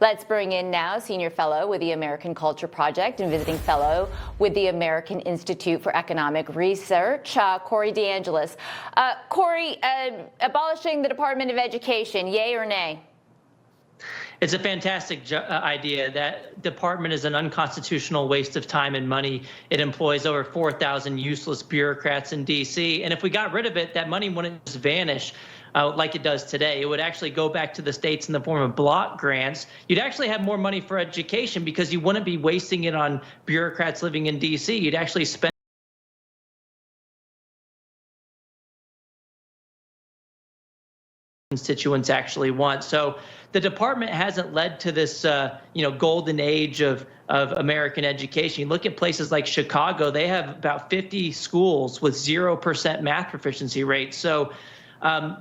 Let's bring in now Senior Fellow with the American Culture Project and Visiting Fellow with the American Institute for Economic Research, Corey DeAngelis. Corey, abolishing the Department of Education, yay or nay? It's a fantastic idea. That department is an unconstitutional waste of time and money. It employs over 4,000 useless bureaucrats in D.C. And if we got rid of it, that money wouldn't just vanish like it does today. It would actually go back to the states in the form of block grants. You'd actually have more money for education because you wouldn't be wasting it on bureaucrats living in D.C. You'd actually spend constituents actually want. So the department hasn't led to this, golden age of American education. You look at places like Chicago, they have about 50 schools with 0% math proficiency rates. So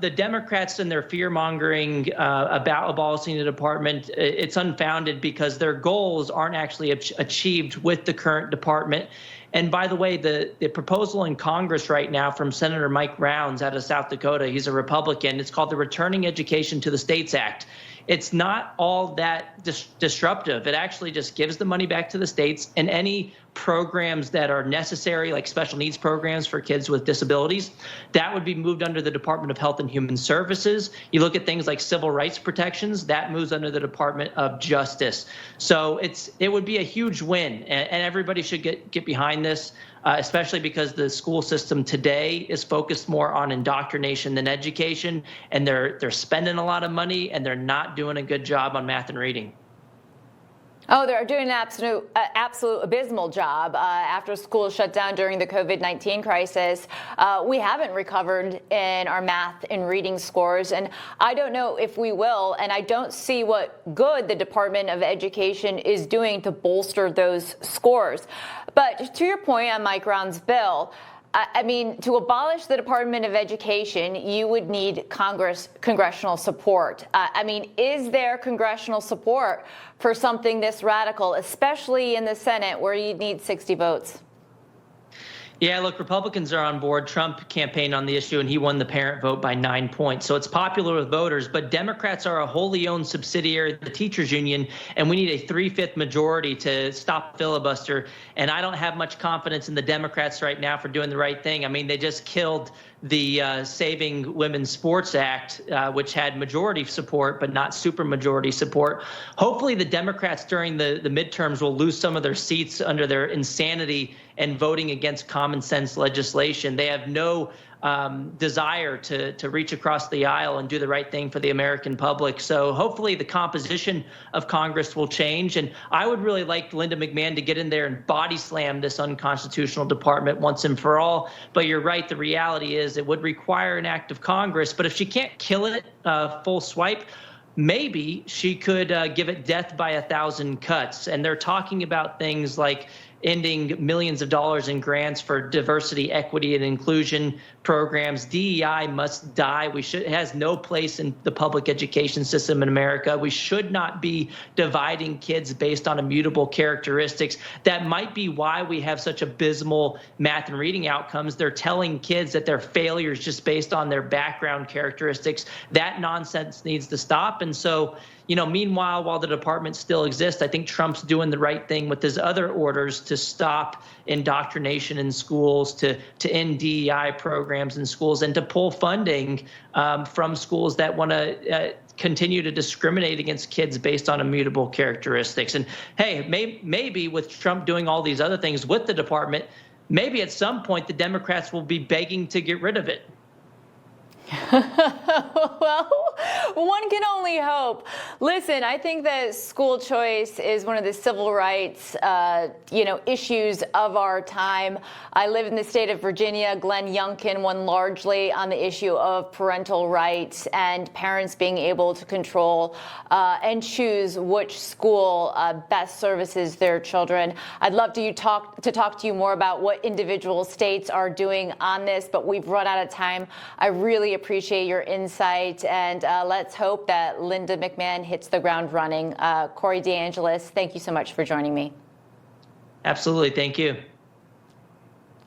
the Democrats and their fear-mongering about abolishing the department, it's unfounded because their goals aren't actually achieved with the current department. And by the way, the proposal in Congress right now from Senator Mike Rounds out of South Dakota, he's a Republican, it's called the Returning Education to the States Act. It's not all that disruptive. It actually just gives the money back to the states, and any programs that are necessary, like special needs programs for kids with disabilities, that would be moved under the Department of Health and Human Services. You look at things like civil rights protections, that moves under the Department of Justice. So it would be a huge win, and everybody should get behind this. Especially because the school system today is focused more on indoctrination than education, and they're spending a lot of money, and they're not doing a good job on math and reading. Oh, they're doing an absolute abysmal job. After school shut down during the COVID-19 crisis, we haven't recovered in our math and reading scores, and I don't know if we will, and I don't see what good the Department of Education is doing to bolster those scores. But to your point on Mike Rounds' bill, I mean, to abolish the Department of Education, you would need congressional support. I mean, is there congressional support for something this radical, especially in the Senate, where you need 60 votes? Yeah, look, Republicans are on board. Trump campaigned on the issue, and he won the parent vote by 9 points. So it's popular with voters, but Democrats are a wholly owned subsidiary of the teachers union, and we need a 3/5 majority to stop filibuster. And I don't have much confidence in the Democrats right now for doing the right thing. I mean, they just killed the Saving Women's Sports Act, which had majority support, but not supermajority support. Hopefully the Democrats during the midterms will lose some of their seats under their insanity and voting against common sense legislation. They have no desire to reach across the aisle and do the right thing for the American public. So hopefully the composition of Congress will change. And I would really like Linda McMahon to get in there and body slam this unconstitutional department once and for all. But you're right, the reality is it would require an act of Congress. But if she can't kill it full swipe, maybe she could give it death by 1,000 cuts. And they're talking about things like ending millions of dollars in grants for diversity, equity, and inclusion programs. DEI must die. It has no place in the public education system in America. We should not be dividing kids based on immutable characteristics. That might be why we have such abysmal math and reading outcomes. They're telling kids that they're failures just based on their background characteristics. That nonsense needs to stop. And so, meanwhile, while the department still exists, I think Trump's doing the right thing with his other orders to stop indoctrination in schools, to end DEI programs in schools, and to pull funding from schools that want to continue to discriminate against kids based on immutable characteristics. And hey, maybe with Trump doing all these other things with the department, maybe at some point the Democrats will be begging to get rid of it. Well, one can only hope. Listen, I think that school choice is one of the civil rights, issues of our time. I live in the state of Virginia. Glenn Youngkin won largely on the issue of parental rights and parents being able to control and choose which school best services their children. I'd love to talk to you more about what individual states are doing on this, but we've run out of time. I really appreciate your insight, and let's hope that Linda McMahon hits the ground running. Corey DeAngelis, thank you so much for joining me. Absolutely. Thank you.